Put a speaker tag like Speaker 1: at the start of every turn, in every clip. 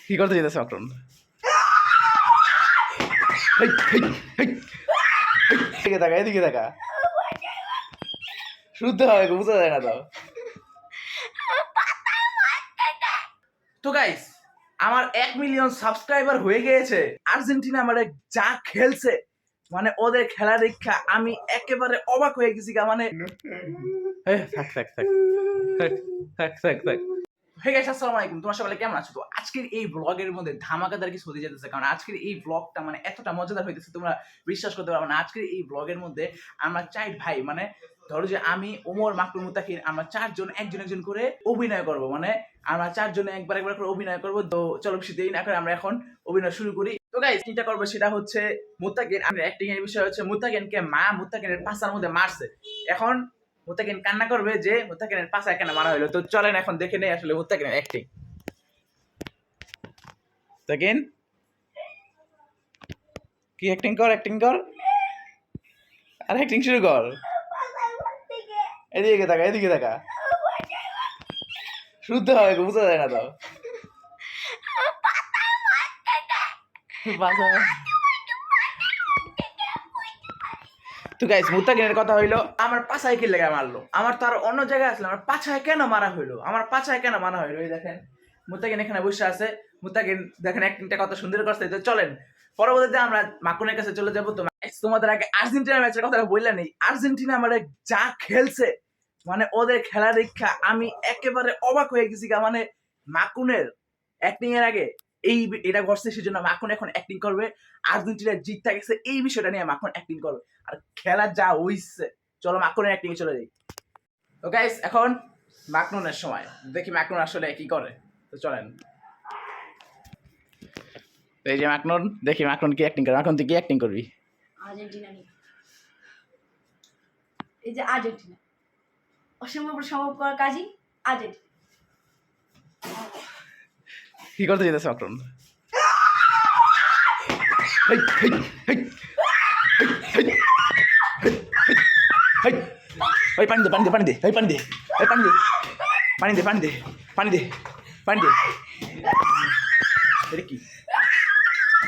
Speaker 1: কি করতে যেতেছে অক্রন? এদিকে তাকা, এদিকে তাকা। শুদ্ধ হবে, বুঝা যায় না তো। তো গাইস, আমার 1 মিলিয়ন সাবস্ক্রাইবার হয়ে গিয়েছে। আর্জেন্টিনা মানে যা খেলছে, মানে ওদের খেলা দেখা আমি একেবারে অবাক হয়ে গেছি। মানে থাক থাক থাক থাক থাক থাক। হে গাইস, আসসালামু আলাইকুম। তোমরা সবাই কেমন আছো? তো আজকের এই ব্লগের মধ্যে ধামাকাদার কিছু হতে যেতেছে, কারণ আজকের এই ব্লগটা মানে এতটা মজাদার হইতেছে তোমরা বিশ্বাস করতে পারবে না। আজকের এই ব্লগের মধ্যে আমরা 4 ভাই, মানে ধরো যে আমি, ওমর, মাকরুম, মুতাকির, আমরা 4 জন একজন একজন করে অভিনয় করব। মানে আমরা 4 জনে একবার একবার করে অভিনয় করব। তো চলো বেশি দেরি না করে আমরা এখন অভিনয় শুরু করি। তো গাইস, চিন্তা করবো সেটা হচ্ছে মুতাকির। আমি অ্যাক্টিং এর বিষয় হচ্ছে মুতাকিনকে মা মুতাকিনের পাছার মধ্যে মারছে। এখন মুতাকিন কান্না করবে যে মুতাকিনের পাছায় কেন মারা হলো। তো চলেন এখন দেখে নেই আসলে মুতাকিনের অ্যাক্টিং। মুতাকিন, কি অ্যাক্টিং কর, অ্যাক্টিং কর, আর অ্যাক্টিং শুরু কর। এদিকে তাকা, এদিকে তাকা। শুদ্ধ হবে, বুঝা যায় না তো। তো গাইস, মুতাকিনের কথা হইলো আমার পাছায় কি লেগে মারলো। আমার তো আর অন্য জায়গায় আসলে আমার পাছায় কেন মারা হইলো, আমার পাছায় কেন মারা হইলো। এই দেখেন মুতাকিন এখানে বসে আছে। মুতাকিন দেখেন অ্যাক্টিংটা কত সুন্দর করছে। তো চলেন পরবর্তীতে আমরা মাকুনের কাছে চলে যাবো। তো তোমাদের আগে আর্জেন্টিনা ম্যাচের কথাটা বললেন। এই আর্জেন্টিনা মানে যা খেলছে, মানে ওদের খেলা দেখা আমি একেবারে অবাক হয়ে গেছি। মানে মাকুনের অ্যাক্টিং এর আগে এই এটা ঘটছে, সেজন্য মাখন এখন অ্যাক্টিং করবে। আর্জেন্টিনা জিততে গেছে এই বিষয়টা নিয়ে মাখন অ্যাক্টিং করবে। আর খেলা যা হইছে, চলো মাকনের অ্যাক্টিং এ চলে যাই। তো গাইস, এখন মাকনুনের সময়, দেখি মাকনুন আসলে কি করে। তো চলেন। এই যে মাকনুন, দেখি মাকনুন কি অ্যাক্টিং করে। মাকনুন তুই কি অ্যাক্টিং করবি?
Speaker 2: আর্জেন্টিনা নিয়ে, এই যে আর্জেন্টিনা অসম্ভব সম্ভব করার কাজই আর্জেন্টিনা।
Speaker 1: কি করতে যেতেছে মাকনুন? ওই পানি দে, পানি দে, পানি দে, ওই পানি দে, ওই পানি দে, পানি দে, পানি দে, পানি দে, পানি দে। এটা কি?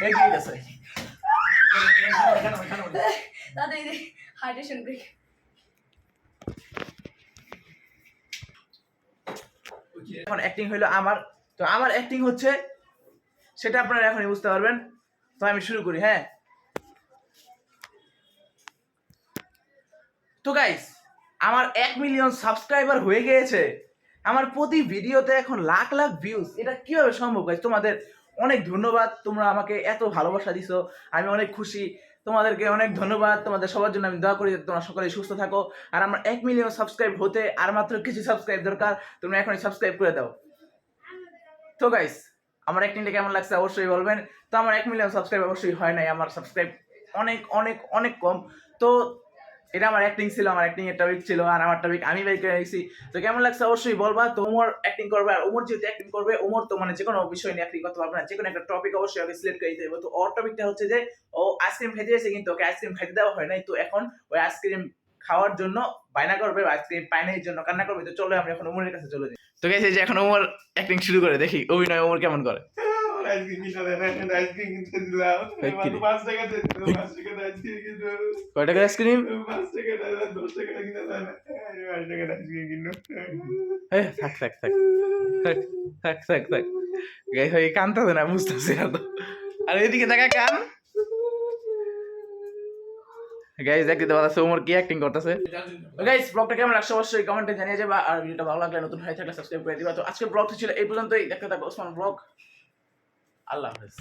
Speaker 1: এই কি আছে?
Speaker 2: তাদের এই হাইড্রেশন ব্রেক।
Speaker 1: এখন অ্যাক্টিং হইলো আমার। তো আমার অ্যাক্টিং হচ্ছে সেটা আপনারা এখনই বুঝতে পারবেন। তো আমি শুরু করি। হ্যাঁ, তো গাইস, আমার 1 মিলিয়ন সাবস্ক্রাইবার হয়ে গিয়েছে। আমার প্রতি ভিডিওতে এখন লাখ লাখ ভিউজ। এটা কিভাবে সম্ভব গাইস? তোমাদের অনেক ধন্যবাদ, তোমরা আমাকে এত ভালোবাসা দিছো, আমি অনেক খুশি। তোমাদেরকে অনেক ধন্যবাদ। তোমাদের সবার জন্য আমি দোয়া করি যাতে তোমরা সকলেই সুস্থ থাকো। আর আমার 1 মিলিয়ন সাবস্ক্রাইব হতে আর মাত্র কিছু সাবস্ক্রাইব দরকার। তোমরা এখনই সাবস্ক্রাইব করে দাও। তো গাইস, আমার অ্যাক্টিংটা কেমন লাগছে অবশ্যই বলবেন। তো আমার 1 মিলিয়ন সাবস্ক্রাইব অবশ্যই হয় নাই, আমার সাবস্ক্রাইব অনেক অনেক অনেক কম। তো এটা আমার অ্যাক্টিং ছিল, আমার অ্যাক্টিং এর টপিক ছিল, আর আমার টপিক আমি বের করে রেখেছি। তো কেমন লাগছে অবশ্যই বলবা। তো ওমর অ্যাক্টিং করবে, আর ওমর যেহেতু অ্যাক্টিং করবে, ওমর তো মানে যে কোনো বিষয় নিয়ে অ্যাক্টিং করতে পারবে না, যে কোনো একটা টপিক অবশ্যই আগে সিলেক্ট করে দিতে হবে। তো ওর টপিকটা হচ্ছে যে ও আইসক্রিম খেতে এসেছে, কিন্তু ওকে আইসক্রিম খেতে দেওয়া হয় নাই। তো এখন ওই আইসক্রিম খাওয়ার জন্য বায়না করবে, আইসক্রিম পায় না, এই জন্য কান্না করবে। তো চলো আমরা এখন ওমরের কাছে চলে যাই। তো গেছে যে এখন ওমর অ্যাক্টিং শুরু করে, দেখি অভিনয় ওমর কেমন করে। কয় টাকা আইসক্রিম? থাক থাক থাক থাক থাক থাক থাক। কানতে না, বুঝতেছি না তো। আর এদিকে দেখা কান। গাইস, দেখতে পাচ্ছ ওমর কি অ্যাক্টিং করতেছে। গাইস, ব্লগটা কেমন লাগছে অবশ্যই কমেন্টে জানিয়ে যাবা। আর ভিডিওটা ভালো লাগলে, নতুন হয়ে থাকলে সাবস্ক্রাইব করে দিবা। তো আজকের ব্লগটা ছিল এই পর্যন্তই। দেখতে থাকো ওসমান ব্লগ। আল্লাহ হাফেজ।